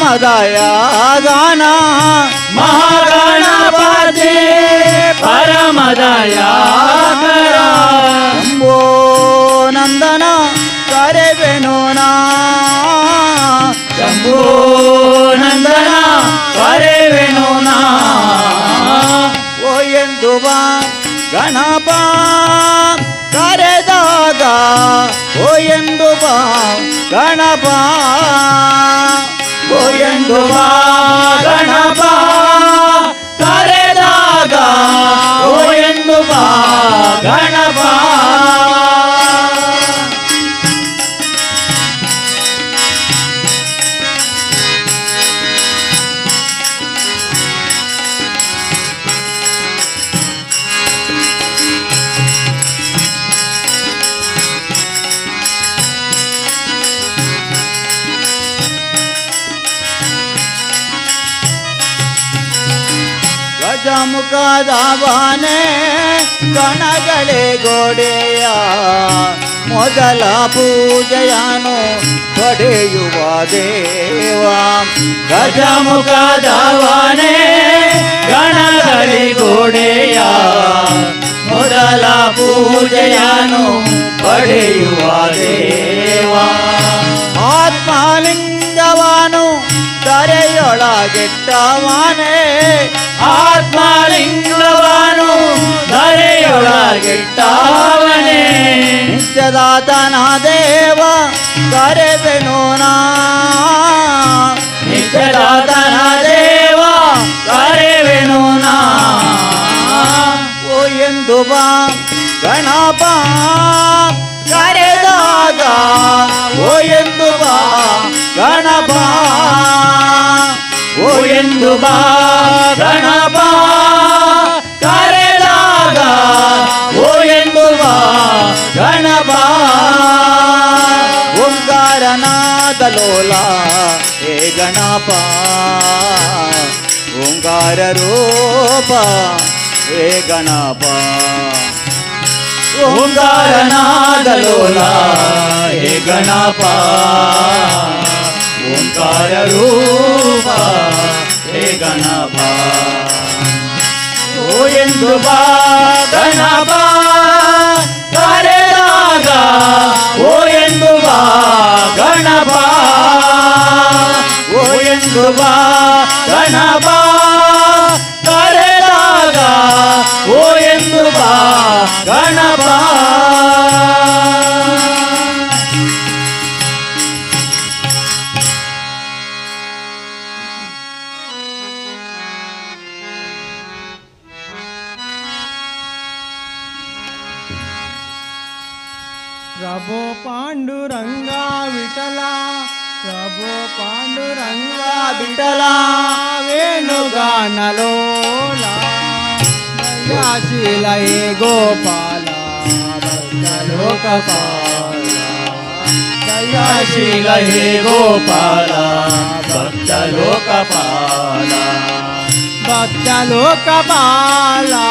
परमदया गान महागणपती परमदया करा शंभो नंदन करेवेनो ना शंभो नंदन करेवेनो ना ओ ಎಂದು ಬಾ ಗಣಪ ಕರೆದಾಗ ಓ ಎಂದು ಬಾ ಗಣಪ ಓ ಎಂದು ಬಾ ಗಣಪ ಕರೆದಾಗ ಓ ಎಂದು ಬಾ ಗಣಪ ಗಜಮುಖದವನೇ ಗಣಗಳೇ ಗೋಡೆಯ ಮೊದಲ ಪೂಜೆಯನ್ನು ಪಡೆಯುವ ದೇವ ಗಜಮುಖದವನೇ ಗಣಗಳಿಗೋಡೆಯ ಮೊದಲ ಪೂಜೆಯನ್ನು ಪಡೆಯುವ ದೇವ ಆತ್ಮಲಿಂಗವನು ಧರೆಯೊಳಗೆಟ್ಟವನೇ ಆತ್ಮಲಿಂಗವನು ಧರೆಯೊಳಗಿಟ್ಟವನೇ ನಿತ್ಯದಾತನ ದೇವ ಕರೆವೆನು ನಾ ನಿತ್ಯದಾತನ ದೇವ ಕರೆವೆನು ನಾ ಓ ಎಂದು ಬಾ ಗಣಪ ಕರೆದಾಗ ಓ ಎಂದು ಬಾ ಗಣಪ ಓ ಎಂದು ಬಾ ಗಣಪ ಕರೆದಾಗ ಓ ಎಂದು ಬಾ ಗಣಪ ಓಂಕಾರನಾದ ಲೋಲ ಹೇ ಗಣಪ ಓಂಕಾರ ರೂಪ ಹೇ ಗಣಪ ಓಂಕಾರನಾದ ಲೋಲ ಹೇ ಗಣಪ ಓಂಕಾರ ರೂಪ ಹೇ ಗಣಪ ಓ ಎಂದು ಬಾ ಗಣಪ ಕರೆದಾಗ ಓ ಎಂದು ಬಾ ಗಣಪ ಓ ಎಂದು ಬಾ ಗಣಪ ಕರೆದಾಗ ಓ ಎಂದು ಬಾ ಗಣಪ प्रभो पांडुरंगा विठला प्रभो पांडुरंगा विठला वेणुगानलोला दयाशील हे गोपाला भक्तलोकपाला दयाशील हे गोपाला भक्तलोकपाला भक्तलोकपाला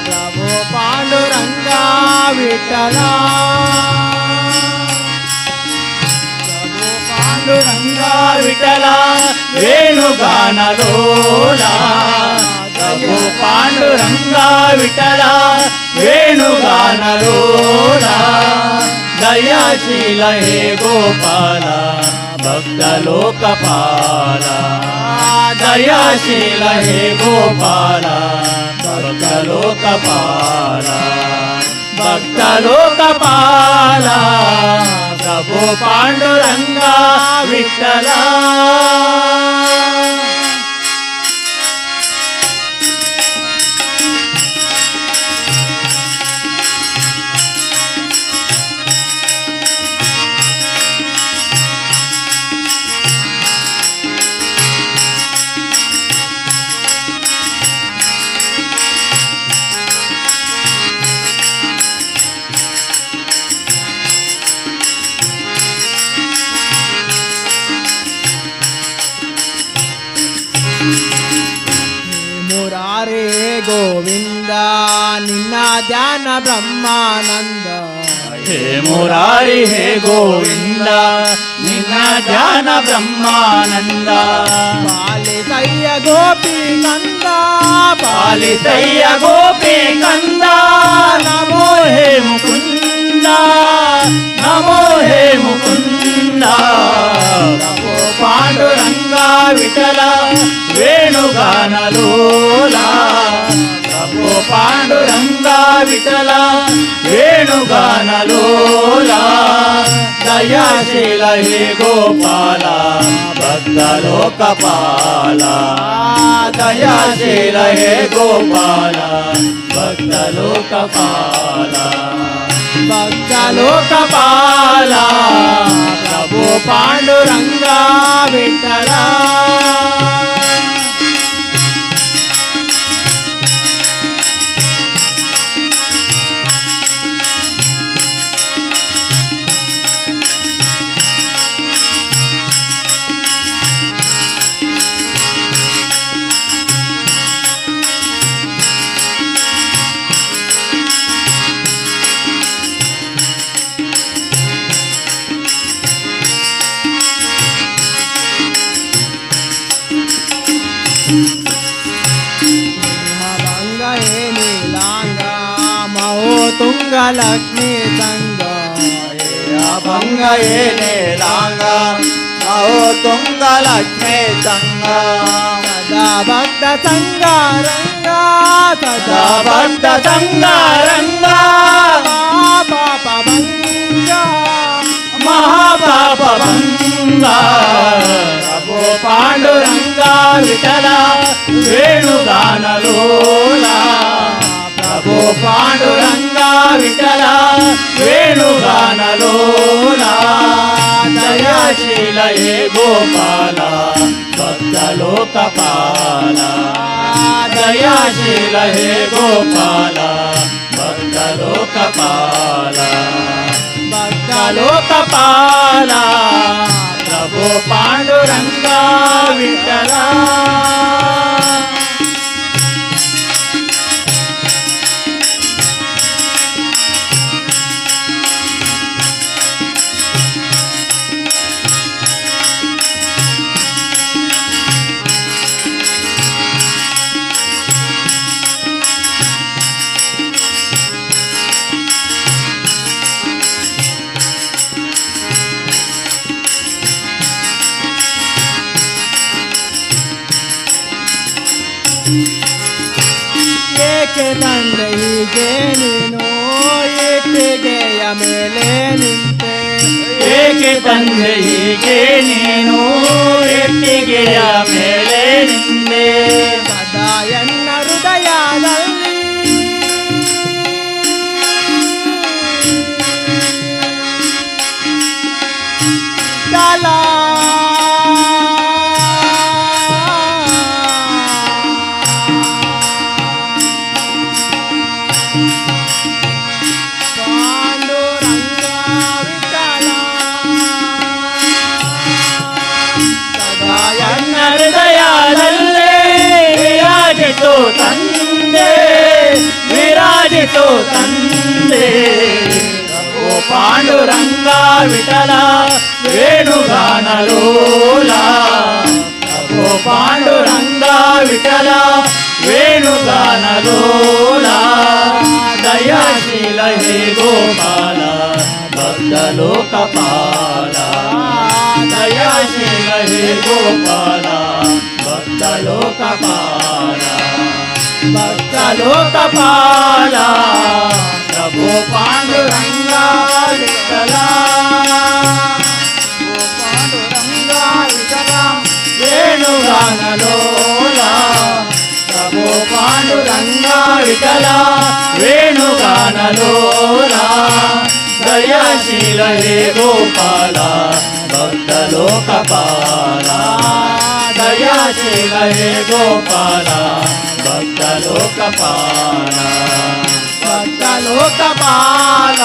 प्रभो पांडुरंगा विठला प्रभो पांडुरंगा विठला वेणुगानलोला प्रभो पांडुरंगा विठला वेणुगानलोला दयाशील हे गोपाला भक्तलोकपाला दयाशील हे गोपाला भक्तलोकपाला भक्तलोकपाला प्रभो पांडुरंगा विठला ಮುರಾರೇ ಗೋವಿಂದ ನಿನ್ನ ಧ್ಯಾನ ಬ್ರಹ್ಮಾನಂದ हे मुरारी हे गोविंद ನಿನ್ನ ಧ್ಯಾನ ಬ್ರಹ್ಮಾನಂದ ಪಾಲಿಸಯ್ಯ ಗೋಪಿ ಕಂದ ಪಾಲಿಸಯ್ಯ ಗೋಪಿ ಕಂದ ನಮೋ ಹೇ ಮುಕುಂದ ನಮೋ ಹೇ ಮುಕುಂದ ನಮೋ ಪಾಂಡುರಂಗ ವಿಠಲ ವೇಣುಗಾನಲೋಲ ನಮೋ ಪಾಂಡುರಂಗ ವಿಠಲ ವೇಣುಗಾನಲೋಲ ದಯಾಶೀಲ ಹೇ ಗೋಪಾಲ ಭಕ್ತ ಲೋಕಪಾಲ ದಯಾಶೀಲ ಹೇ ಗೋಪಾಲ ಭಕ್ತ ಲೋಕಪಾಲ ಭಕ್ತ ಲೋಕಪಾಲ ಪ್ರಭು ಪಾಂಡುರಂಗ ವಿಠಲ ಭಂಗ ಹೇ ನೀಲಾಂಗ ಮಹೋ ತುಂಗ ಲಕ್ಷ್ಮೀ ಸಂಗ ಭಂಗ ಏನೇ ಲಾಂಗ ಅಹೋ ತುಂಗ ಲಕ್ಷ್ಮೀ ಸಂಗ ಸದಾ ಭಕ್ತ ಸಂಗ ರಂಗ ಸದಾ ಭಕ್ತ ಸಂಗಾರಂಗ ಪಾಪ ಭಂಗ ಮಹಾಪಾಪ ಭಂಗ ಪ್ರಭು ಪಾಂಡುರಂಗ ವಿಠಲ ವೇಣುಗಾನಲೋಲ ಪ್ರಭು ಪಾಂಡುರಂಗ ವಿಠಲ ವೇಣುಗಾನಲೋಲ ದಯಾಶೀಲ ಹೇ ಗೋಪಾಲ ಭಕ್ತ ಲೋಕಪಾಲ ದಯಾಶೀಲ ಹೇ ಗೋಪಾಲ ಭಕ್ತ ಲೋಕಪಾಲ ಭಕ್ತ ಲೋಕಪಾಲ ಪ್ರಭು ಪಾಂಡುರಂಗ ವಿಠಲ ಏಕೆ ತಂದೆ ಹೀಗೆ ನೀನು ಇಟ್ಟಿಗೆಯ ಮೇಲೆ ನಿಂತೆ ಏಕೆ ತಂದೆ ಹೀಗೆ ನೀನು ಎಟ್ಟಿಗೆಯ ಮೇಲೆ ನಿಂದೆ ಸದಾ ಎನ್ನ ಹೃದಯದಲ್ಲಿ ಕಲಾ ಪಾಂಡುರಂಗ ವಿಠಲ ಸದಾ ನನ್ನ ಹೃದಯದಲ್ಲೇ ವಿರಾಜಿತು ತಂದೆ ವಿರಾಜಿತು ತಂದೆ ಓ ಪಾಂಡುರಂಗ ವಿಠಲ ವೇಣುಗಾನಲೋಲ ಓ ಪಾಂಡುರಂಗ ವಿಠಲ ವೇಣುಗಾನಲೋಲ ದಯಾಶೀಲ ಹೇ ಗೋಪಾಲ ಭಕ್ತ ಲೋಕಪಾಲ ದಯಾಶೀಲ ಹೇ ಗೋಪಾಲ ಭಕ್ತ ಲೋಕಪಾಲ ಭಕ್ತ ಲೋಕಪಾಲ ಪ್ರಭು ಪಾಂಡುರಂಗ ವಿಠಲ ಪಾಂಡುರಂಗ ವಿಠಲ ವೇಣುಗಾನಲೋಲ ಪ್ರಭು ಪಾಂಡುರಂಗ ವಿಠಲ ವೇಣುಗಾನಲೋಲ ದಯಾಶೀಲ ಹೇ ಗೋಪಾಲ ಭಕ್ತ ಲೋಕಪಾಲ ದಯಾಶೀಲ ಹೇ ಗೋಪಾಲ ಭಕ್ತ ಲೋಕಪಾಲ ಭಕ್ತ ಲೋಕಪಾಲ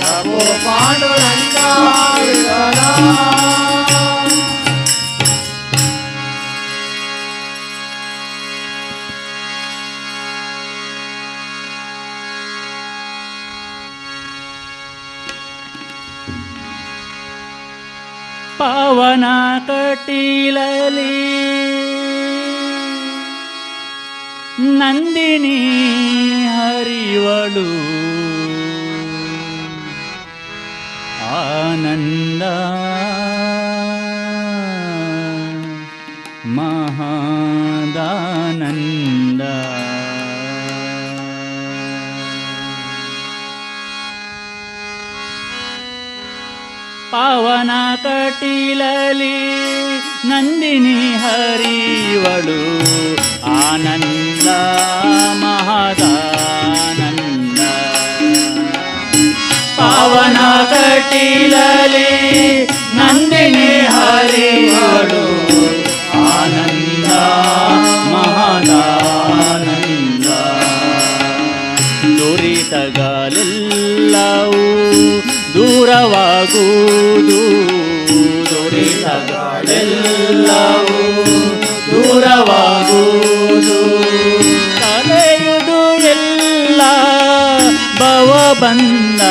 ಪ್ರಭು ಪಾಂಡುರಂಗ ವಿಠಲ ಪಾವನ ಕಟೀಲಲಿ ನಂದಿನಿ ಹರಿವಳು ಆನಂದ ಮಹಾದಾನಂದ ಪಾವನ ಕಟೀಲಲಿ ನಂದಿನಿ ಹರಿವಳು ಆನಂದ ಮಹದಾನಂದ ಪಾವನ ಕಟೀಲಲಿ ನಂದಿನಿ ಹರಿವಳು ಆನಂದ ಮಹದಾನಂದ ದುರಿತಗಳೆಲ್ಲವೂ ದೂರವಾಗುವುದು ದುರಿತಗಳೆಲ್ಲವೂ ದೂರವಾಗುವುದು ಕಳೆಯುವುದು ಎಲ್ಲ ಭವಬಂಧ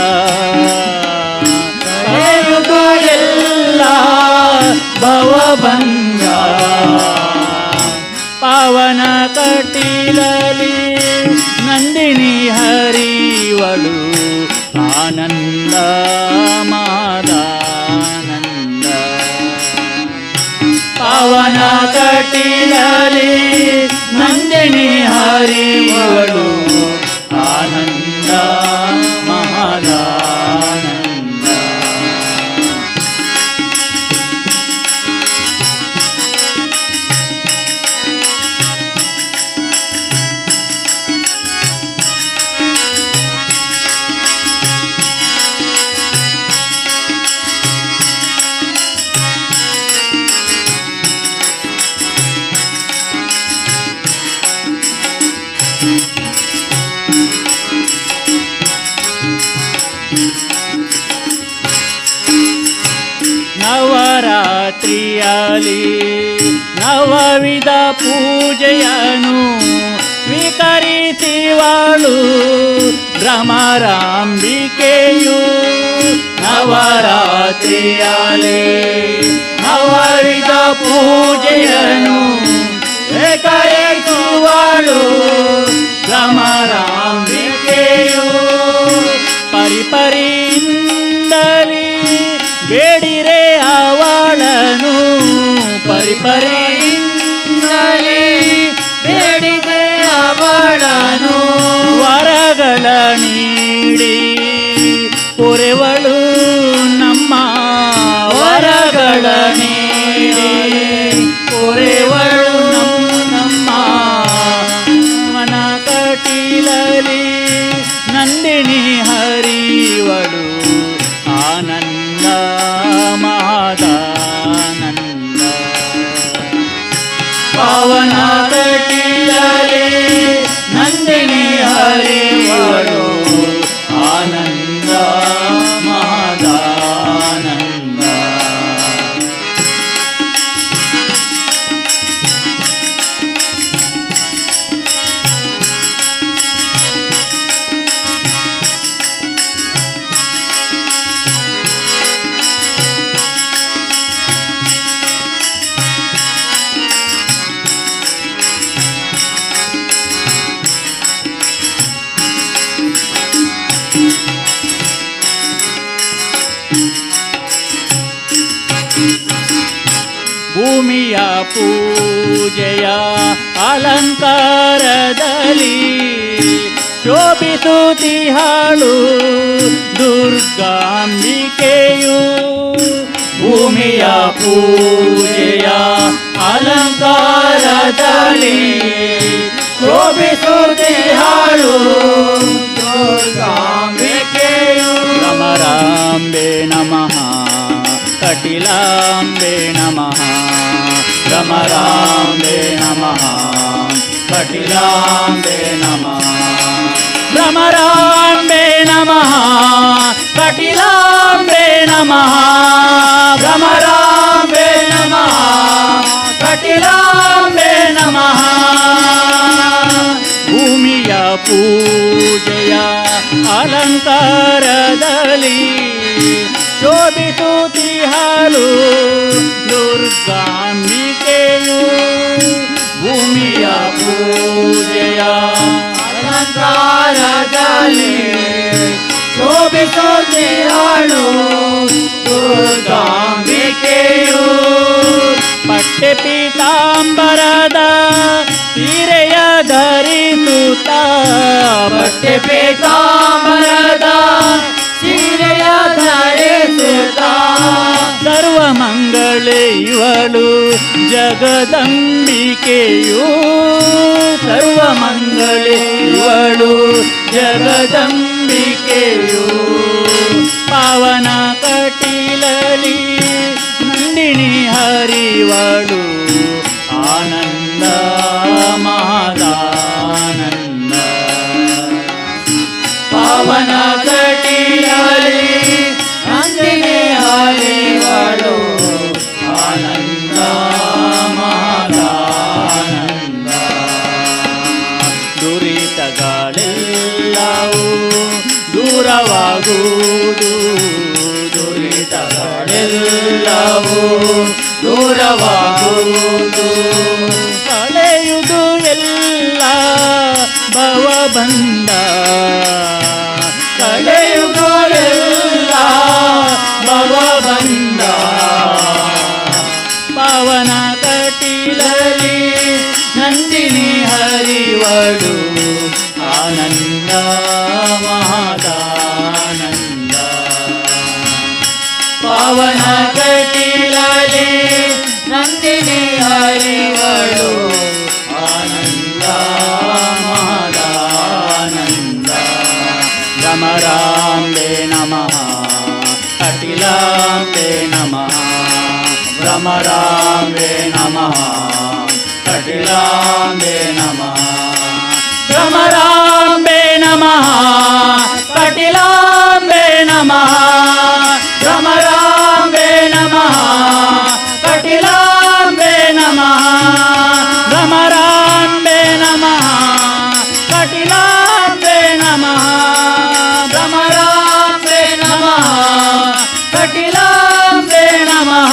ಕಳೆಯುವುದು ಎಲ್ಲ ಭವಬಂಧ ಪಾವನ ಕಟೀಲಲಿ ನಂದಿನಿ ಹರಿವಳು ಆನಂದ ಮಾದಾನಂದ ಪಾವನ ಕಟೀಲಲಿ ನಂದಿನಿ ಹರಿವಳು ಆನಂದ ಮಹಾದಾನಂದ ನವರಾತ್ರಿಯಲ್ಲಿ ನವವಿಧ ಪೂಜೆಯನ್ನು ಸ್ವೀಕರಿಸುವಳು ಭ್ರಮರಾಂಬಿಕೆಯು ನವರಾತ್ರಿಯಲ್ಲಿ ನವವಿಧ ಪೂಜೆಯನ್ನು ಸ್ವೀಕರಿಸುವಳು ಭ್ರಮರಾಂಬಿಕೆಯು ಪರಿಪರಿಯಿಂದಲಿ ಬೇಡಿರೆ ಅವಳನು ಪರಿಪರಿಯಿಂದಲಿ ಬೇಡಿದೆ ಅವಳನು ವರಗಳ ನೀಡಿ ಪೊರೆವಳು ನಮ್ಮ ವರಗಳ ನೀಡಿ ಪೊರೆವಳು ನಮ್ಮ ಮನ ಕಟೀಲಲಿ ನಂದಿನಿ ಹರಿವಳು ಆನಂದ ಮಹಾದಾನಂದ ಪಾವನ ಕಟೀಲಲಿ ನಂದಿನಿ ಹರಿವಳು ಆನಂದ ಮಹಾದಾನಂದ ಭೂಮಿಯ ಪೂಜೆಯ ಅಲಂಕಾರದಲ್ಲಿ ಶೋಭಿಸುತ್ತಿಹಳು ದುರ್ಗಾಂಬಿಕೆಯು ಭೂಮಿಯ ಪೂಜೆಯ ಅಲಂಕಾರದಲ್ಲಿ ಶೋಭಿಸುತ್ತಿಹಳು ದುರ್ಗಾಂಬಿಕೆಯು ಭ್ರಮರಾಂಬೆ ನಮಃ ಕಟಿಲಾಂಬೆ ನಮಃ ಭ್ರಮರಾಂಬೆ ನಮಃ ಕಟಿಲಾಂಬೆ ನಮಃ ಭ್ರಮರಾಂಬೆ ನಮಃ ಕಟಿಲಾಂಬೆ ನಮಃ ಭ್ರಮರಾಂಬೆ ನಮಃ ಕಟಿಲಾಂಬೆ ನಮಃ ಭೂಮಿಯ ಪೂಜೆಯ ಅಲಂಕಾರದಲ್ಲಿ ಶೋಭಿಸುತ್ತಿಹಳು ದುರ್ಗಾಂಬಿಕೆಯು ಭೂಮಿಯ ಪೂಜೆಯ ಅಲಂಕಾರದಲ್ಲಿ ಶೋಭಿಸೋಳು ದುರ್ಗಾಂಬಿಕೆಯು ಪಟ್ಟೆ ಪೀತಾಂಬರದ ಸೀರೆಯ ಧರಿಸುತ್ತ ಪಟ್ಟೆ ಪೀತಾಂಬರದ ಸೀರೆಯ ಧರಿಸುತ್ತ ಸರ್ವಮಂಗಳೆ ಇವಳು ಜಗದಂಬಿಕೆಯು ಸರ್ವಮಂಗಳೆ ಇವಳು ಜಗದಂಬಿಕೆಯು ಪಾವನ ಕಟೀಲಲಿ ನಂದಿನಿ ಹರಿವಳು ಆನಂದ ಮಹದಾನಂದ ಪಾವನ ಕಟೀಲಲಿ ನಂದಿನಿ ಹರಿವಳು ಆನಂದ ಮಹದಾನಂದ ದುರಿತಗಳೆಲ್ಲವೂ ದೂರವಾಗುವುದು ದುರಿತಗಳೆಲ್ಲವೂ ದೂರವಾಗುವುದು ಕಳೆಯುವುದು ಎಲ್ಲ ಭವಬಂಧ ಕಳೆಯುಗಳೆಲ್ಲ ಭವಬಂಧ ಪಾವನ ಕಟೀಲಲಿ ನಂದಿನಿ ಹರಿವಳು ಆನಂದ ಮಹದಾನಂದ ಪಾವನ ಕಟೀಲಲಿ ನಂದಿನಿ ಹರಿವಳು ಆನಂದ ಮಹದಾನಂದ ಭ್ರಮರಾಂಬೆ ನಮಃ ಕಟಿಲಾಂಬೆ ನಮಃ ಭ್ರಮರಾಂಬೆ ನಮಃ ಕಟಿಲಾಂಬೆ ನಮಃ ಭ್ರಮರಾಂಬೆ ನಮಃ ಕಟಿಲಾಂಬೆ ನಮಃ ಭ್ರಮರಾಂಬೆ ನಮಃ ಕಟಿಲಾಂಬೆ ನಮಃ ಭ್ರಮರಾಂಬೆ ನಮಃ ಕಟಿಲಾಂಬೆ ನಮಃ ಭ್ರಮರಾಂಬೆ ನಮಃ ಕಟಿಲಾಂಬೆ ನಮಃ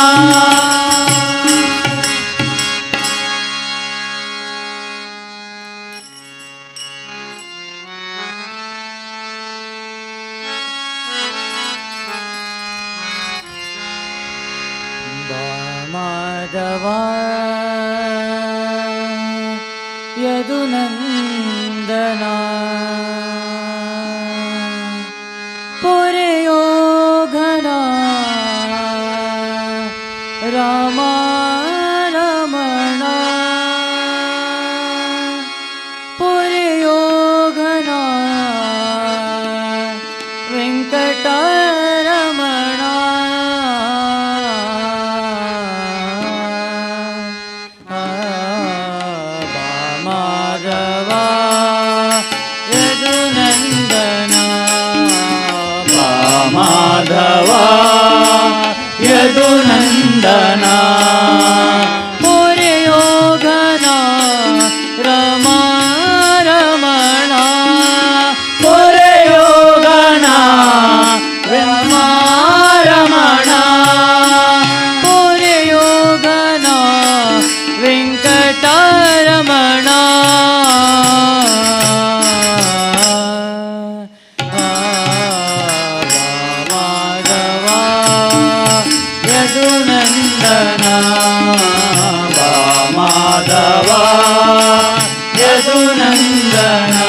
ಮಾಧವ ಯದುನಂದನ ಪುರಯೋಘನ ರಾಮ ರಮಣ ಪುರಯೋಘನ ವೆಂಕಟರಮಣ ಮಾಧವ ಯದುನಂದನ ಮಾಧವ ಯದುನಂದನ ಪುರಯೋಘನ ರಮ ರಮಣ ಪುರಯೋಗನ ರಮ ರಮಣ ಪುರಯೋಘನ ವೆಂಕಟರಮಣ ಮಾಧವ ಯದುನಂದನ ಮಾಧವ ಯದುನಂದನ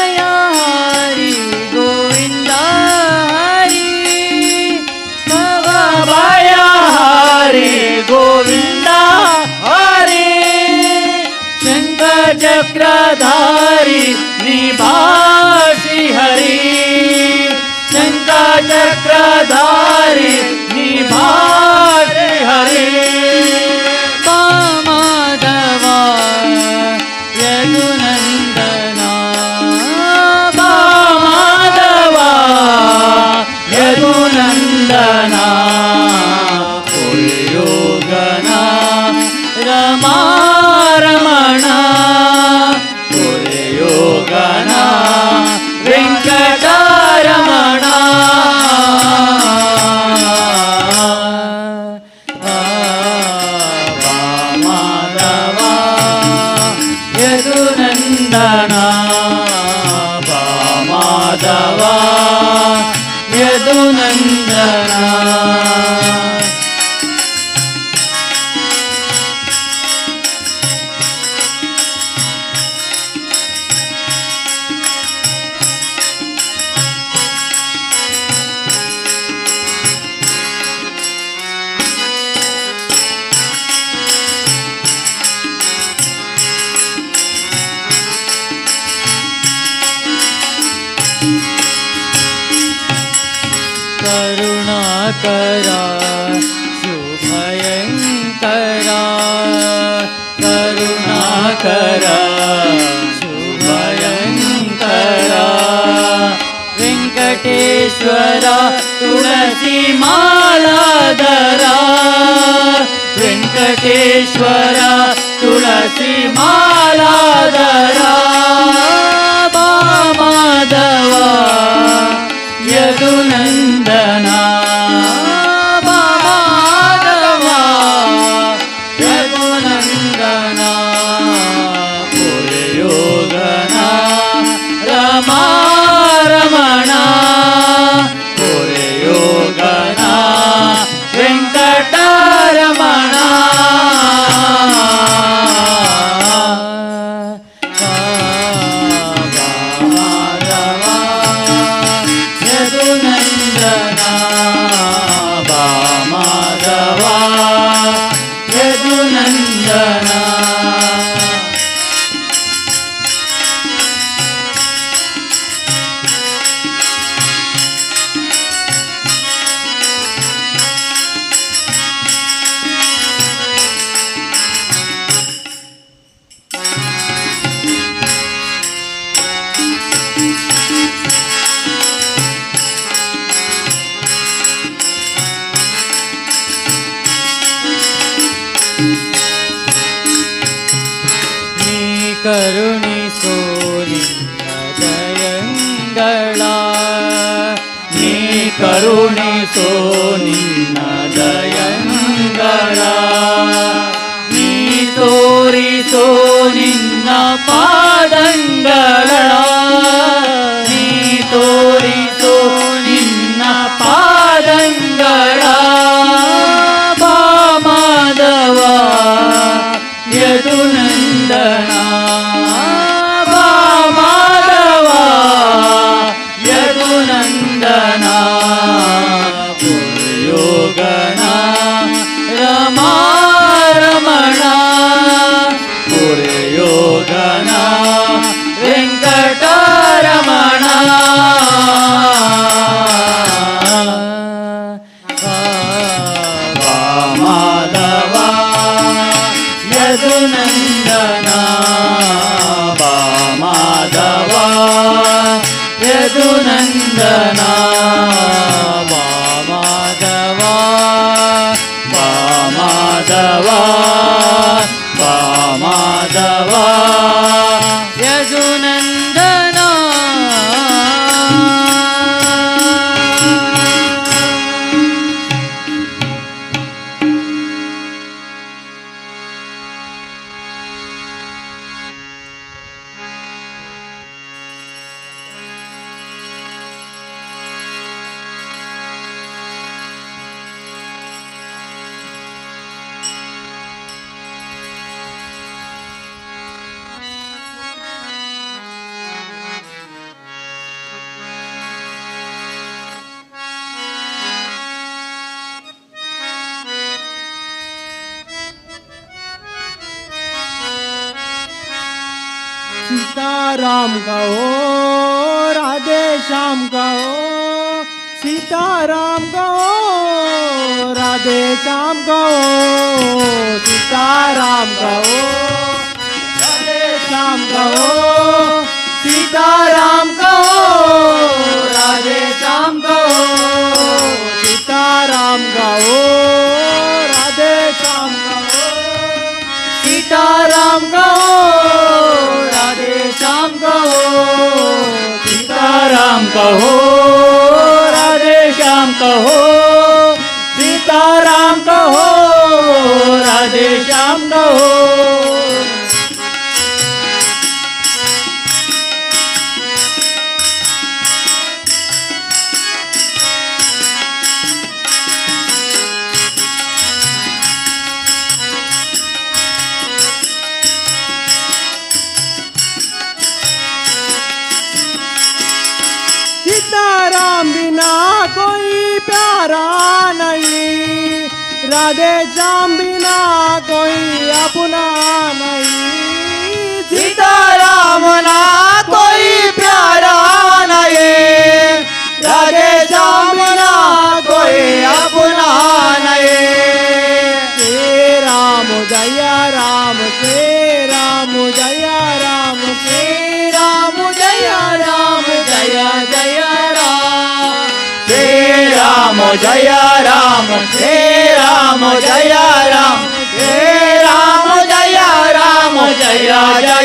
ಭಯಹಾರಿ ಗೋವಿಂದ ಹರಿ ಭಯಹಾರಿ ಗೋವಿಂದ ಹರಿ ಶಂಖ ಚಕ್ರಧಾರಿ ನಿಭಾಷಿ ಹರಿ ಶಂಖ ಚಕ್ರಧಾರಿ ನಿಭಾಷಿ ಹರಿ करुणाकरा शुभयंकरा करुणाकरा शुभयंकरा वेंकटेश्वरा तुळसी मालाधरा वेंकटेश्वरा तुळसी मालाधरा माधवा यदुनंदना माधवा यदुनंदना पुरयोगना रमा रमणा पुरयोगना वेंकटरमणा यदुनंदना माधवा यदुनंदना ಕರುಣಿಸೋ ನಿನ್ನ ದಯಂಗಳ ನೀ ಕರುಣಿಸೋ ನಿನ್ನ ದಯಂಗಳ ನೀ ತೋರಿಸೋ ನಿನ್ನ ಪಾದಂಗಳ ನೀ ತೋರಿಸೋ ನಿನ್ನ ಪಾದಂಗಳ ಮಾಧವ ಯದುನಂದನ ಮಾಧವ ಯದುನಂದನ ಪುರಯೋಗನ रमा ರಮಣ ಪುರಯೋಗನ ವೆಂಕಟರಮಣ ಮಾಧವ ಯದುನಂದನ ಮಾಧವ ಯದುನಂದನ ಮಾಧವ ಮಾಧವ ಮಾಧವ ಯದುನಂದನ सीताराम कहो राधे श्याम कहो सीताराम कहो राधे श्याम कहो सीताराम कहो राधे श्याम कहो सीताराम कहो राधे श्याम कहो सीताराम कहो राधे श्याम कहो सीताराम कहो राधे श्याम कहो सीताराम कहो राधे श्याम कहो सीताराम कहो राधे श्याम कहो सीताराम बिना कोई प्यारा नहीं राधे श्याम बिना कोई अपना नहीं सीताराम ना कोई प्यारा नहीं राधे श्याम बिना कोई अपना श्री राम जय राम श्री राम जय राम जय जय राम श्री राम जय राम श्री राम जय राम श्री राम जय राम जय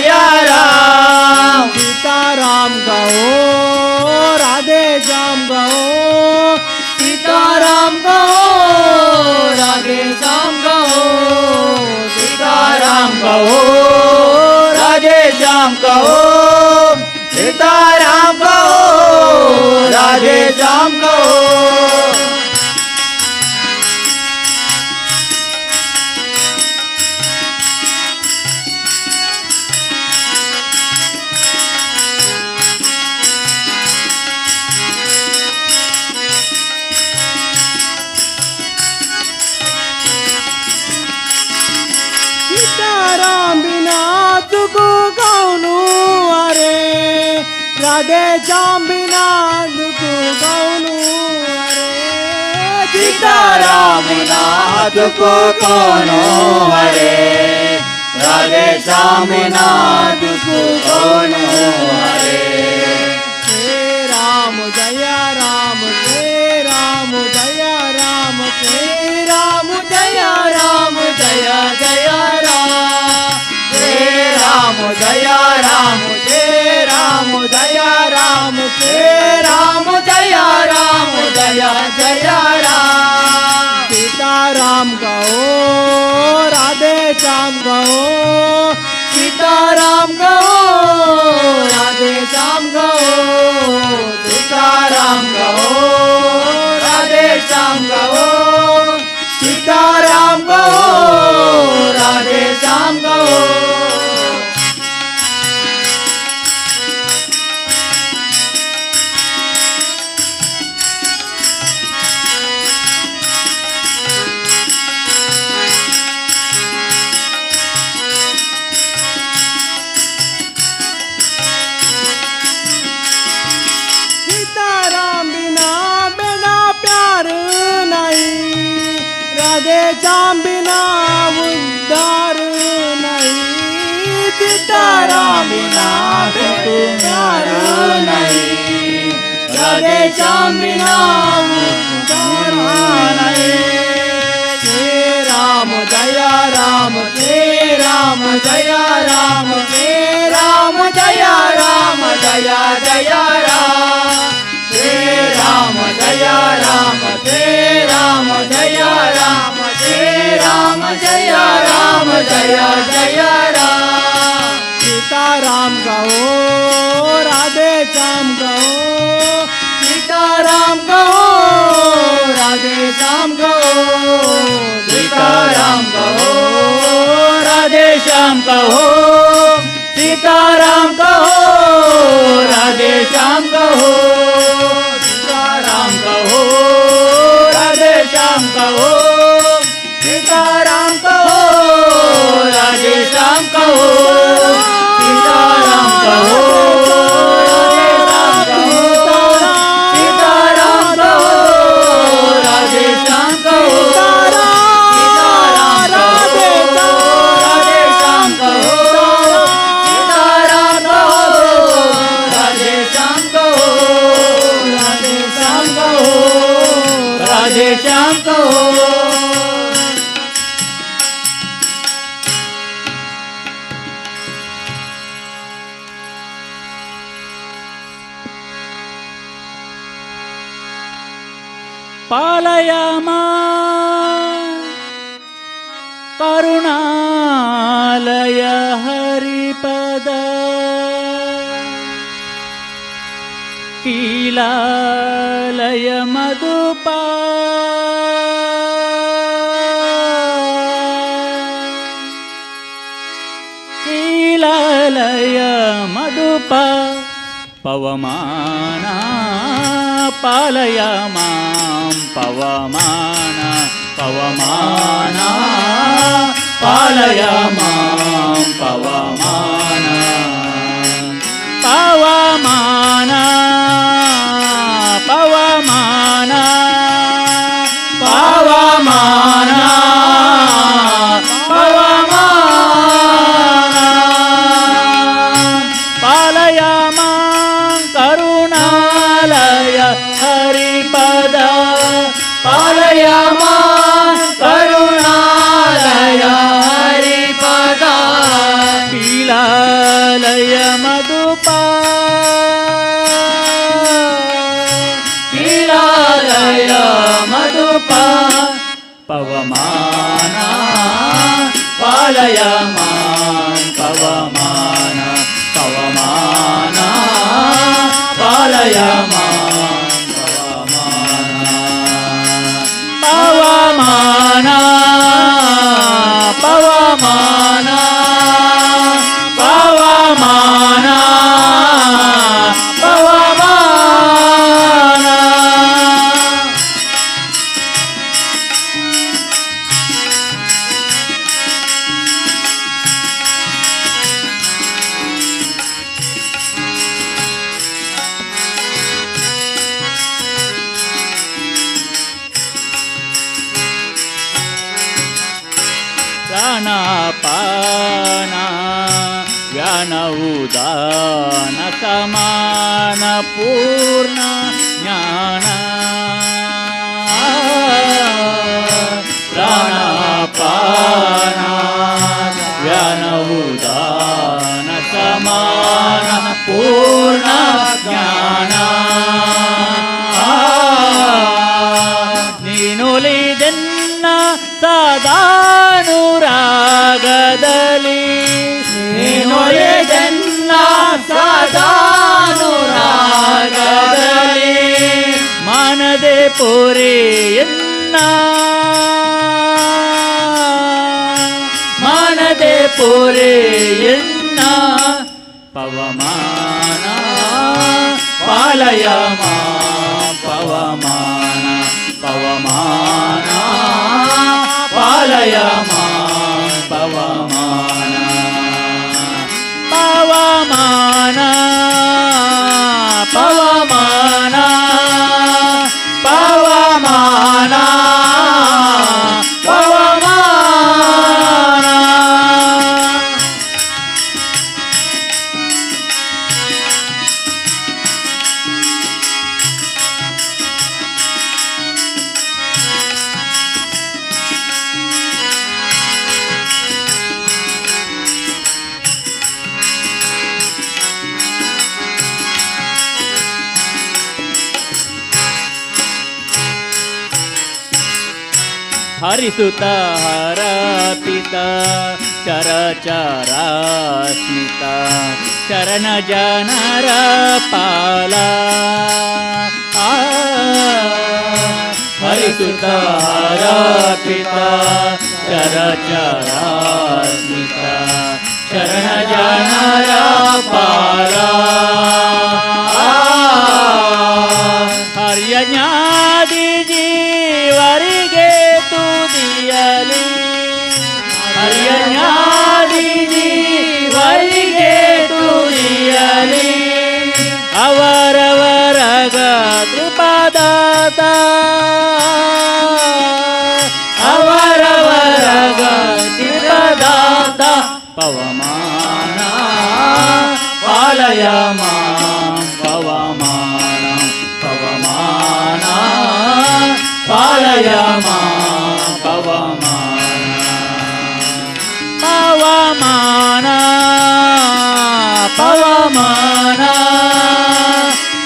जय राम सीताराम गहो राधे श्याम गहो सीताराम गहो राधे श्याम गहो सीताराम कहो राधे श्याम कहो सीताराम कहो राधे श्याम कहो सीताराम बिना दुख कौनु अरे राधे श्याम बिना दुख कौनु अरे सीताराम नाथ को कौनो हरे राधे श्याम नाथ को कौनो हरे श्री राम जय राम श्री राम जय राम श्री राम जय राम जय जय राम श्री राम जय राम श्री राम जय राम श्री राम जय राम जय जय राम सीताराम गहो राधे श्याम गहो सीताराम गहो राधे श्याम गहो सीताराम कहो राधे श्याम कहो सीताराम कहो राधे श्याम कहो सीताराम बिना बिना प्यार नहीं राधे श्याम बिना उद्धार नहीं सीताराम बिना तू प्यार नहीं राधे श्याम बिना उद्धार नहीं श्री राम जय राम श्री राम जय राम श्री राम जय राम जय जय राम श्री राम जय राम श्री राम जय राम श्री राम जय राम जय जय राम सीताराम गहो राधे श्याम गहो सीताराम गहो राधे श्याम गहो सीताराम कहो राधे श्याम कहो सीताराम कहो राधे श्याम कहो सीताराम कहो राधे श्याम कहो सीताराम कहो राधे श्याम कहो सीताराम कहो सीताराम कहो राधे श्याम कहो राधे श्याम कहो पालय मां करुणालय हरिपद कीलालय मधुपा कीलालय मधुपा पवमाना पालय मां पवमाना पवमाना पालय मां पवमाना पवमाना पवमाना पवमाना पवमाना ಪಾಲಯ ಮಾಂ ಪವಮಾನ ಪವಮಾನ ಪಾಲಯ ಮಾಂ ಪವಮಾನ ಪವಮಾನ ಪವಮಾನ ಪವಮಾನ ಪ್ರಾಣಾಪಾನ ವ್ಯಾನ ಉದಾನ ಸಮಾನ ಪೂರ್ಣ ಜ್ಞಾನ ಪ್ರಾಣಾಪಾನ ವ್ಯಾನ ಉದಾನ ಸಮಾನ ಪೂರ್ಣ ಜ್ಞಾನ ನೀನುಲಿದೆನ್ನ ಸದಾನುರಾಗದಲ್ಲಿ ನೀನುಲಿದೆನ್ನ ಸದಾನುರಾಗದಲ್ಲಿ ಮನದೆ ಪೊರೆಯನ್ನ ಮನದೆ ಪೊರೆಯನ್ನ ಪವಮಾನ ಪಾಲಯ ಮಾಂ ಪವಮಾನ ಪವಮಾನ ಪಾಲಯ ಮಾಂ ಪವಮಾನ ಪವಮಾನ ಪವಮಾನ ಪವಮಾನ ಪವಮಾನ ಹರಿಸುತ್ತ ಹರಪಿತ ಚರಚರಾಸ್ಮಿತ ಚರಣ ಜನರ ಪಾಲ ಹರಿಸುತ್ತ ಹರಪಿತ ಚರಚರಾಸ್ಮಿತ ಚರಣ ಜನರ ಪಾಲ ಹರ್ಯಜ್ಞಾದಿ ಜೀವರಿಗೆ ತುದಿಯಲಿ ಹರ್ಯಜ್ಞಾದಿ ಜೀವರಿಗೆ ತುದಿಯಲಿ ಅವರವರಗ ತ್ರಿಪದಾತ ಅವರವರಗ ತ್ರಿಪದಾತ ಪವಮಾನ ಪಾಲಯ ಮಾಂ ಪವಮಾನ ಪವಮಾನ ಪಾಲಯ ಮಾಂ ಪವಮಾನ ಪವಮಾನ ಪವಮಾನ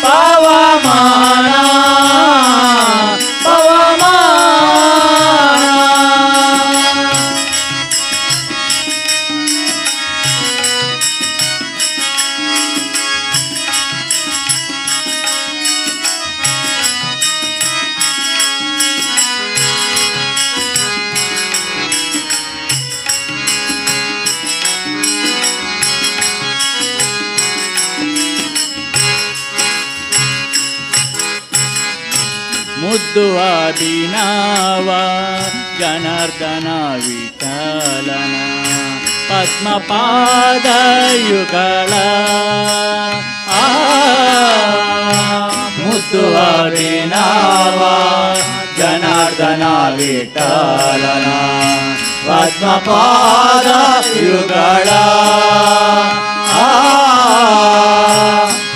ಪವಮಾನ ಪವಮಾನ ಮುದ್ದು ಅಭಿನವ ಜನಾರ್ದನ ವಿಠಲನ ಪದ್ಮಪಾದ ಯುಗಳ ಮುದ್ದು ಅಭಿನವ ಜನಾರ್ದನ ವಿಠಲನ ಪದ್ಮಪಾದ ಯುಗಳ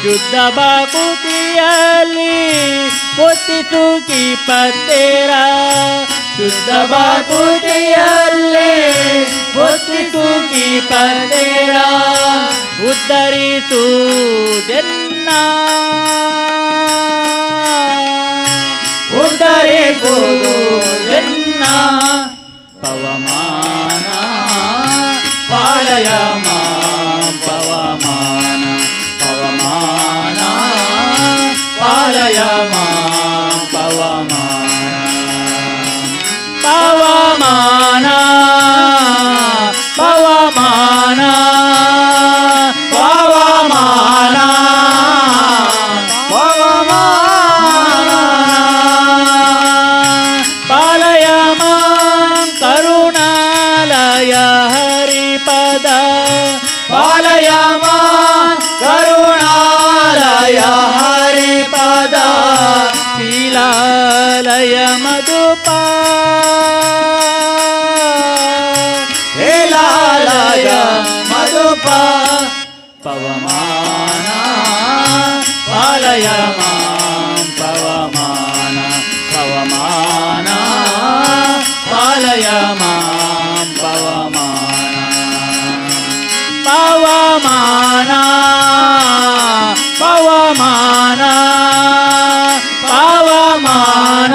ಶುದ್ಧ ಬಾಕುತಿಯಲ್ಲಿ ಪೊತ್ತಿಸು ಕೀಪತ್ತೇರ ಶುದ್ಧ ಬಾಕುತಿಯಲ್ಲಿ ಪೊತ್ತಿಸು ಕೀಪತ್ತೇರ ಉದ್ಧರಿಸುವುದೆನ್ನ ಉದ್ಧರಿಸುವುದೆನ್ನ ಪವಮಾನ पालय मां पवमान पवमान पालय मां पवमान पवमान पवमान पवमान पवमान पालय मां करुणालय हरिपद पालय मां करुणालय हरिपद लीलालय मधुपा लीलालय मधुपा पवमान पालय मां पवमान पवमान पालय मां पवमान पवमान पवमान पवमान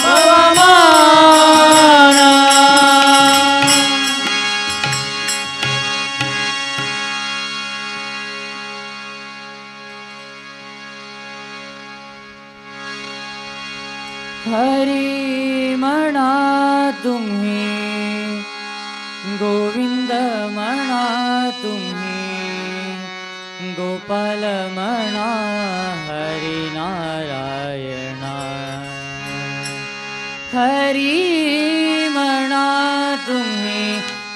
पवमान हरी म्हणा तुम्ही गोविंद म्हणा तुम्ही गोपाल म्हणा हरी नारायण हरी म्हणा तुम्ही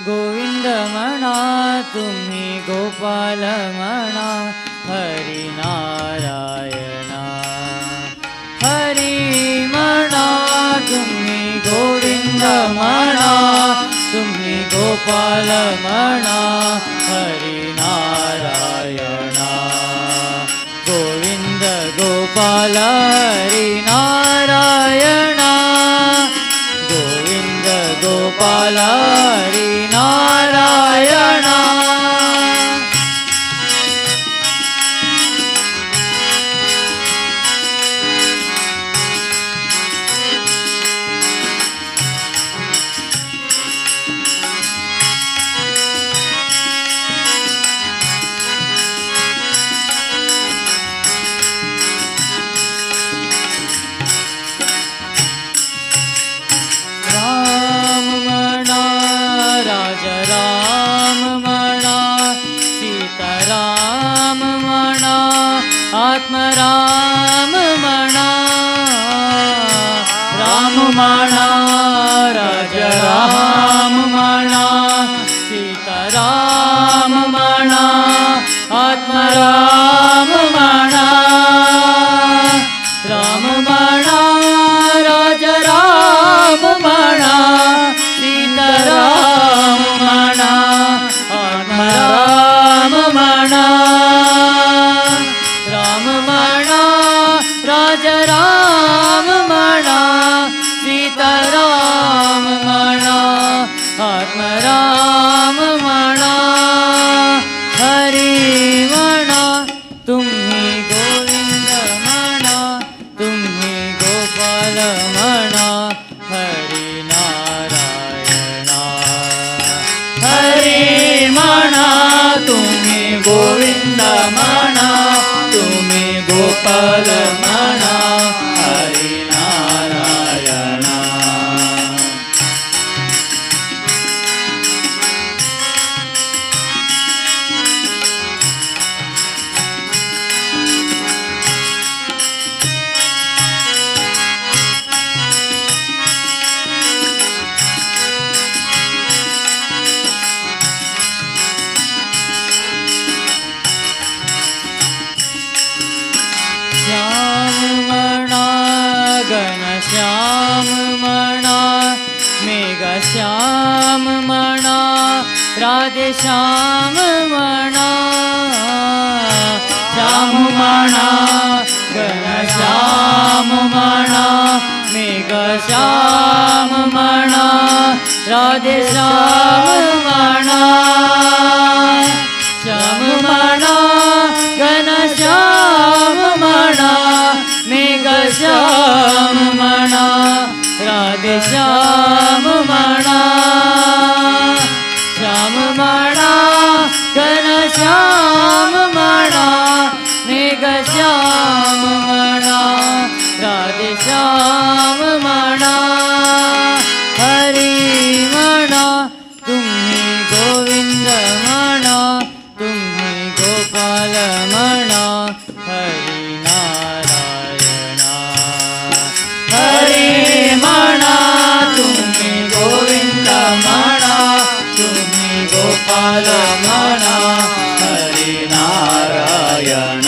गोविंद म्हणा तुम्ही गोपाल म्हणा हरी नारायण हरी म्हणा तुम्ही गोविंद म्हणा तुम्ही गोपाल म्हणा हरी नारायण गोविंद गोपाल हरी नारायण गोविंद गोपाल हरी नारायण आत्मराम म्हणा राम म्हणा राजराम म्हणा सीताराम म्हणा आत्मराम म्हणा राम म्हणा राजराम म्हणा सीताराम म्हणा आत्मराम म्हणा राम म्हणा राजराम म्हणा सीताराम म्हणा आत्मराम म्हणा हरी म्हणा तुम्ही गोविंद म्हणा तुम्ही गोपाल म्हणा हरी नारायण हरी म्हणा तुम्ही गोविंद म्हणा तुम्ही गोपाल म्हणा हरी नारायण घनश्याम म्हणा मेघश्याम म्हणा राधेश्याम म्हणा श्याम म्हणा घनश्याम म्हणा मेघश्याम म्हणा राधेश्याम म्हणा श्याम म्हणा घनश्याम म्हणा मेघश्याम म्हणा राधेश्याम म्हणा गोपाल म्हणा हरी नारायण.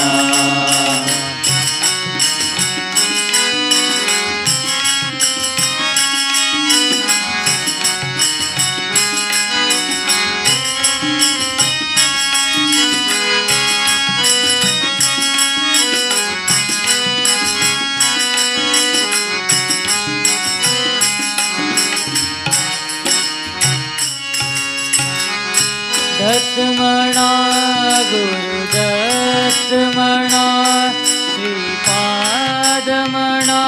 दत्त म्हणा गुरुदत्त म्हणा श्रीपाद म्हणा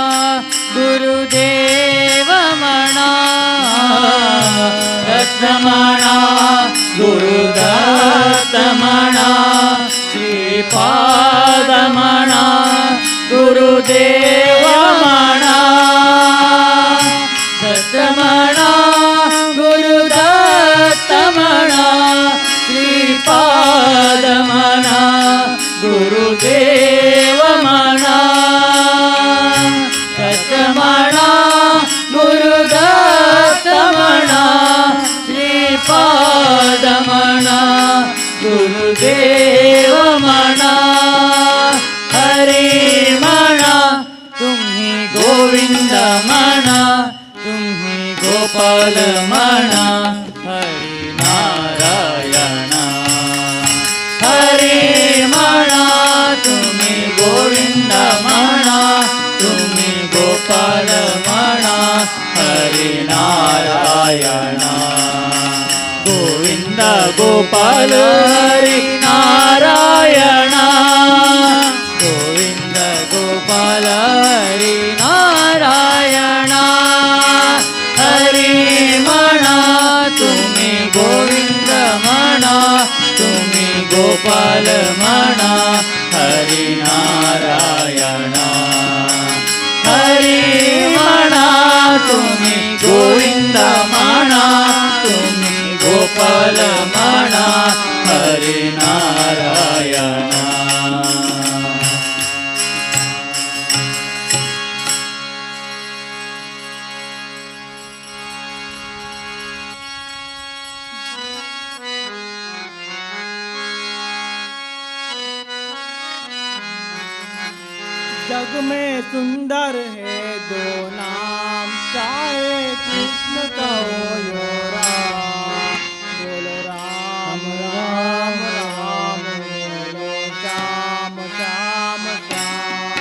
गुरुदेव म्हणा. दत्त म्हणा गुरुदत्त म्हणा श्रीपाद म्हणा गुरुदेव म्हणा. दत्त म्हणा गुरुदत्त म्हणा श्रीपाद म्हणा गुरुदेव म्हणा. दत्त म्हणा गुरुदत्त म्हणा श्रीपाद म्हणा गुरुदेव म्हणा. हरी म्हणा तुम्ही गोविंद म्हणा तुम्ही गोपाल म्हणा हरी नारायण. हरी म्हणा तुम्ही गोविंद म्हणा तुम्ही गोपाल म्हणा हरी नारायण. गोविंद गोपाल हरी नारायण. गोविंद गोपाल हरी नारायण. हरी म्हणा तुम्ही गोविंद म्हणा तुम्ही गोपाल म्हणा हरी नारायण. हरी म्हणा तुम्ही गोविंद म्हणा तुम्ही गोपाल म्हणा हरी नारायण. जग में सुंदर है दो नाम, चाहे कृष्ण कहो यो राम. बोलो राम राम राम बोलो श्याम श्याम श्याम.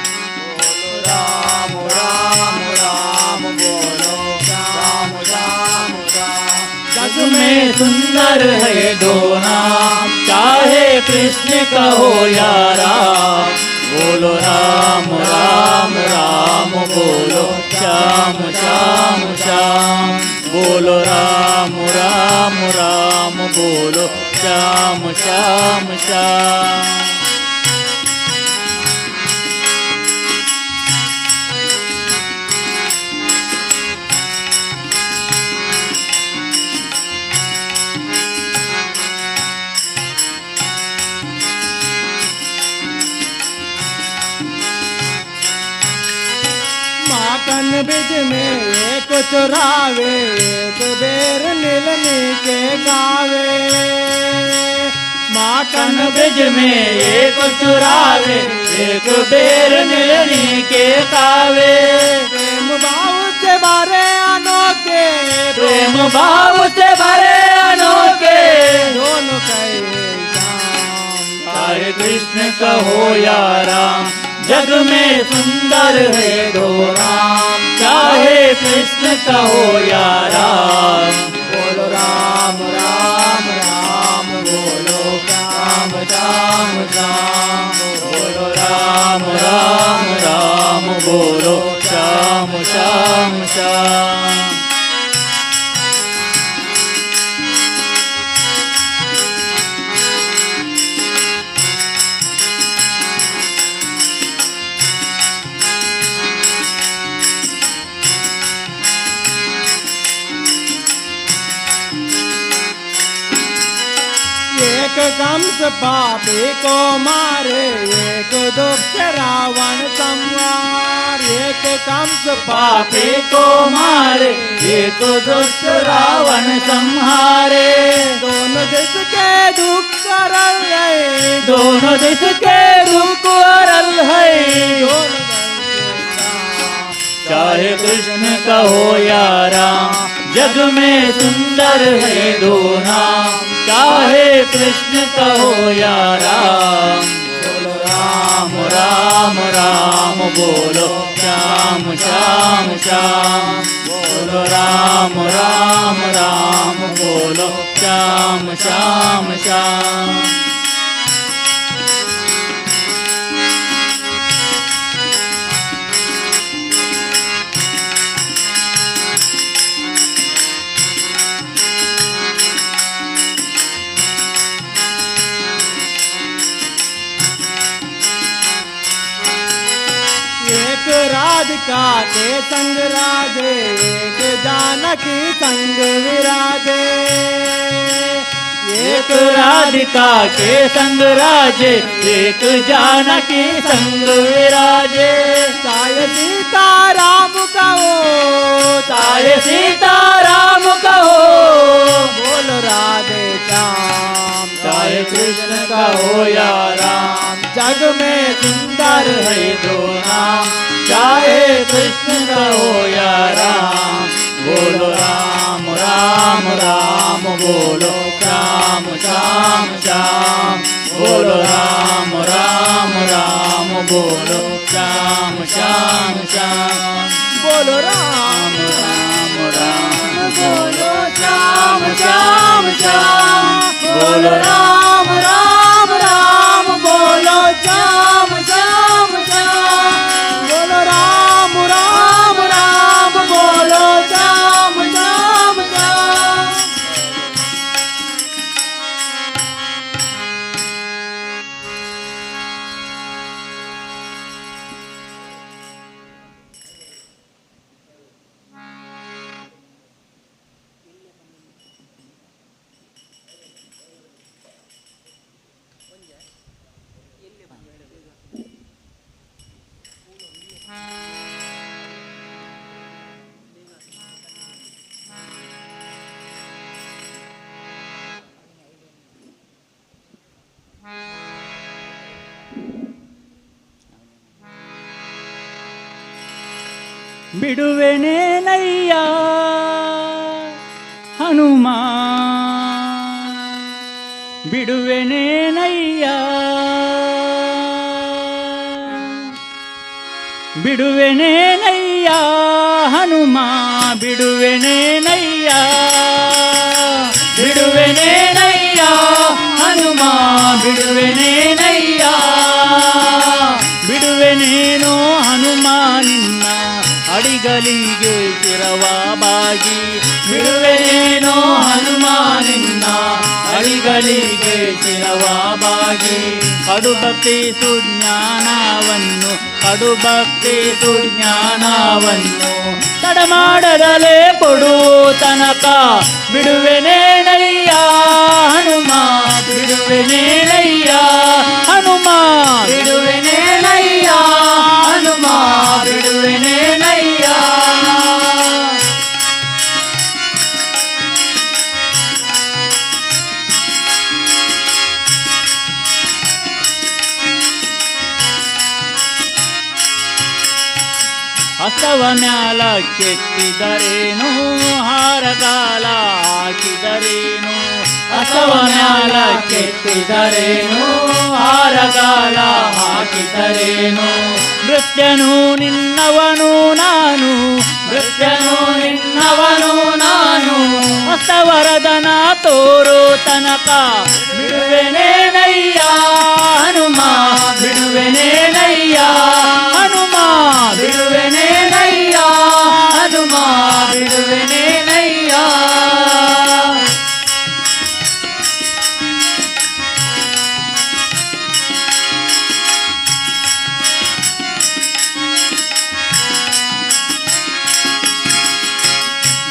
बोलो राम राम राम बोलो श्याम श्याम श्याम. जग में सुंदर है दो नाम, चाहे कृष्ण कहो या राम. बोलो राम राम राम बोलो श्याम श्याम श्याम. बोलो राम राम राम बोलो श्याम श्याम श्याम. माखन बीज में एक चुरावे, एक बेर नीलनी के गावे. माखन ब्रिज में एक चुरावे, एक बेर नीलनी के कावे. प्रेम भाव से भरे अनोखे, प्रेम भाव से भरे अनोखे, दोनों कहे श्याम. चाहे कृष्ण कहो या राम. जग में सुंदर है दो नाम, चाहे कृष्ण कहो या राम. बोलो राम राम राम बोलो श्याम श्याम श्याम. बोलो राम राम राम बोलो श्याम श्याम श्याम. एक कंस पापी को मारे, एक दुष्ट रावण संहार. एक कंस पापी को मारे, एक दुष्ट रावण संहारे. दोनों जिसके दुख करल है दोनों दिश के दुख हरल है चाहे कृष्ण कहो या राम जग में सुंदर है दो नाम चाहे कृष्ण कहो या राम बोलो राम राम राम बोलो श्याम श्याम श्याम बोलो राम राम राम बोलो श्याम श्याम श्याम एक राधिका के संग राधे एक जानकी संग विराजे एक राधिका के संग राजे एक जानकी संग विराजे चाय सीता राम कहो चाय सीता राम कहो बोल राधे श्याम चाहे कृष्ण कहो या राम जग में सुंदर है दो नाम चाहे कृष्ण कहो या राम बोलो राम राम राम बोलो श्याम श्याम श्याम बोलो राम राम राम बोलो श्याम श्याम श्याम बोलो राम राम राम बोलो श्याम श्याम श्याम बोलो राम राम राम बोलो श्याम श्याम श्याम बोलो राम राम राम बोलो श्याम श्याम श्याम ಬಿಡುವೆನೇನಯ್ಯ ಹನುಮ ಬಿಡುವೆನೇನಯ್ಯ ಬಿಡುವೆನೇನಯ್ಯ ಹನುಮ ಬಿಡುವೆನೇನಯ್ಯ ಬಿಡುವೆನೇನಯ್ಯ ಹನುಮ ಬಿಡುವೆನೇನಯ್ಯ ಬಿಡುವೆನೇನೋ ಹನುಮ ನಿನ್ನ ಅಡಿಗಲಿಗೆ ಶಿರವಾಬಾಗಿ ಬಿಡುವೆನೇನೋ ಹನುಮ ನಿನ್ನ ಅಡಿಗಲಿಗೆ ಶಿರವಾಬಾಗಿ ಕಡುಭಕ್ತಿ ಸುಜ್ಞಾನವನ್ನು ಕಡುಭಕ್ತಿ ಸುಜ್ಞಾನವನ್ನು ತಡಮಾಡದಲೇ ಕೊಡು ತನಕ ಬಿಡುವೆನೇನಯ್ಯ ಹನುಮ ಬಿಡುವೆನೇನಯ್ಯ ಹನುಮ ಬಿಡುವೆನೇನಯ್ಯ ಹನುಮ ಬಿಡುವೆನೇನಯ್ಯ ಹಸ್ತವ ಮ್ಯಾಲ ಕೆತ್ತಿದರೇನು ಹಾರಗಾಲ ಹಾಕಿದರೇನು ಹಸ್ತವ ಮ್ಯಾಲ ಕೆತ್ತಿದರೇನು ಹಾರಗಾಲ ಹಾಕಿದರೇನು ನೃತ್ಯನು ನಿನ್ನವನು ನಾನು ನೃತ್ಯನು ನಿನ್ನವನು ನಾನು ಹಸ್ತವರದನ ತೋರೋ ತನಕ ಬಿಡುವೆನೇನಯ್ಯ ಹನುಮ ಬಿಡುವೆನೇನಯ್ಯ ಹನುಮ ಬಿಡುವೆನೇನಯ್ಯ ಹನುಮ ಬಿಡುವೆನೇನಯ್ಯ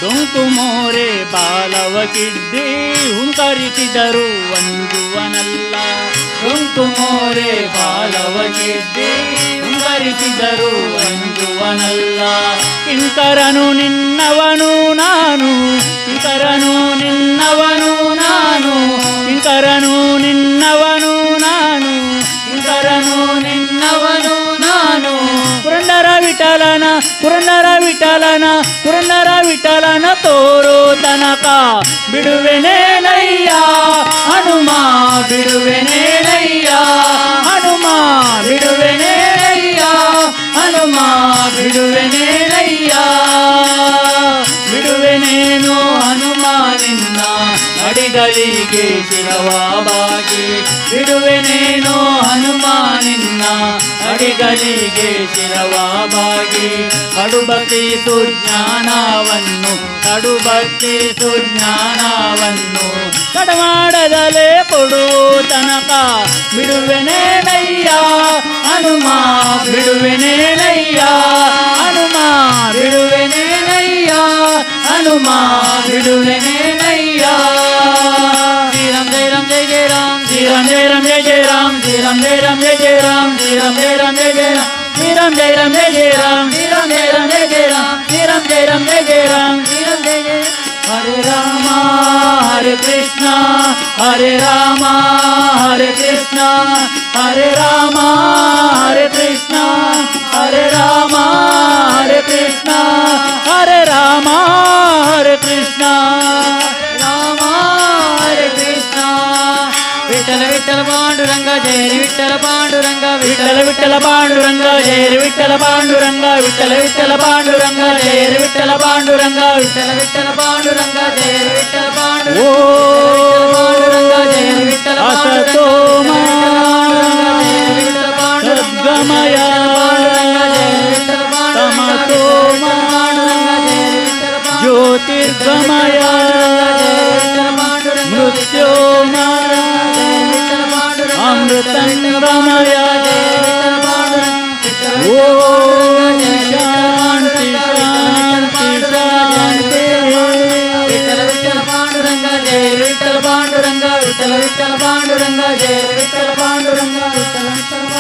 ಡೊಂಕು ಮೋರೆ ಬಾಲವ ಕಿಡ್ಡಿ ಹುಂಕರಿಸಿದರು ಅಂಜುವನಲ್ಲ ಡೊಂಕು ಮೋರೆ ಬಾಲವ ಕಿಡ್ಡಿ ಹುಂಕರಿಸಿದರು ಅಂಜುವನಲ್ಲ ಕಿಂಕರನು ನಿನ್ನವನು ನಾನು ಕಿಂಕರನು ನಿನ್ನವನು ನಾನು ಕಿಂಕರನು ಪುರಂದರ ವಿಠಲನ ತೋರೋ ತನಕ ಬಿಡುವೆನೇನಯ್ಯ ಹನುಮ ಬಿಡುವೆನೇನಯ್ಯ ಹನುಮ ಬಿಡುವೆನೇನಯ್ಯ ಹನುಮ ಬಿಡುವೆನೇನಯ್ಯ ಬಿಡುವೆನೇನು ಹನುಮ ನಿನ್ನ ಅಡಿಗಳಿಗೆ ಶಿರವಾಬಾಗಿ ಬಿಡುವೆನೇನು ಹನುಮ ನಿನ್ನ ಅಡಿಗಳಿಗೆ ಶಿರವಾಬಾಗಿ ಕಡುಭಕ್ತಿ ಸುಜ್ಞಾನವನ್ನು ತಡಮಾಡದಲೇ ಕೊಡು ತನಕ ಬಿಡುವೆನೇನಯ್ಯ ಹನುಮ ಬಿಡುವೆನೇನಯ್ಯ ಹನುಮ ಬಿಡುವೆನೇನಯ್ಯ ಹನುಮ ಬಿಡುವೆನೇನಯ್ಯ ಶ್ರೀರಾಮ್ ಜಯ ರಾಮ್ ಜಯ ಜಯ ರಾಮ್ ಶ್ರೀರಾಮ್ ಜಯ ರಾಮ್ ಜಯ ಜಯ ರಾಮ್ ಶ್ರೀರಾಮ್ ಜಯ ರಾಮ್ ಜಯ ಜಯ ರಾಮ್ ಶ್ರೀರಾಮ್ ಜಯ ರಾಮ್ ಜಯ ಜಯ ರಾಮ್ ಶ್ರೀರಾಮ್ ಜಯ ರಾಮ್ ಜಯ ಜಯ ರಾಮ್ ಶ್ರೀರಾಮ್ ಜಯ ರಾಮ್ ಜಯ ಜಯ ರಾಮ್ ಶ್ರೀರಾಮ್ ಜಯ ರಾಮ್ ಜಯ ಜಯ ರಾಮ್ ಶ್ರೀರಾಮ್ ಜಯ ಜಯ ಹರೆ ರಾಮ ಹರೆ ಕೃಷ್ಣ ಹರೆ ರಾಮ ಹರೆ ಕೃಷ್ಣ ಹರೆ ರಾಮ ಹರೆ ಕೃಷ್ಣ ಹರೆ ರಾಮ ಹರೆ ಕೃಷ್ಣ ಹರೆ ರಾಮ ಹರೆ ಕೃಷ್ಣ ರಾಮ ಹರೆ ಕೃಷ್ಣ ವಿಠಲ ವಿಠಲ ಪಾಂಡುರಂಗ ಜಯ ವಿಠಲ ಪಾಂಡುರಂಗ ವಿಠಲ ವಿಠಲ ಪಾಂಡುರಂಗ ಜಯ ವಿಠಲ ಪಾಂಡುರಂಗ ವಿಠಲ ವಿಠಲ ಪಾಂಡುರಂಗ ಜಯ ವಿಠಲ ಪಾಂಡುರಂಗ ವಿಠಲ ವಿಠಲ ಪಾಂಡುರಂಗ ಜಯ ವಿಠಲ ಪಾಂಡುರಂಗ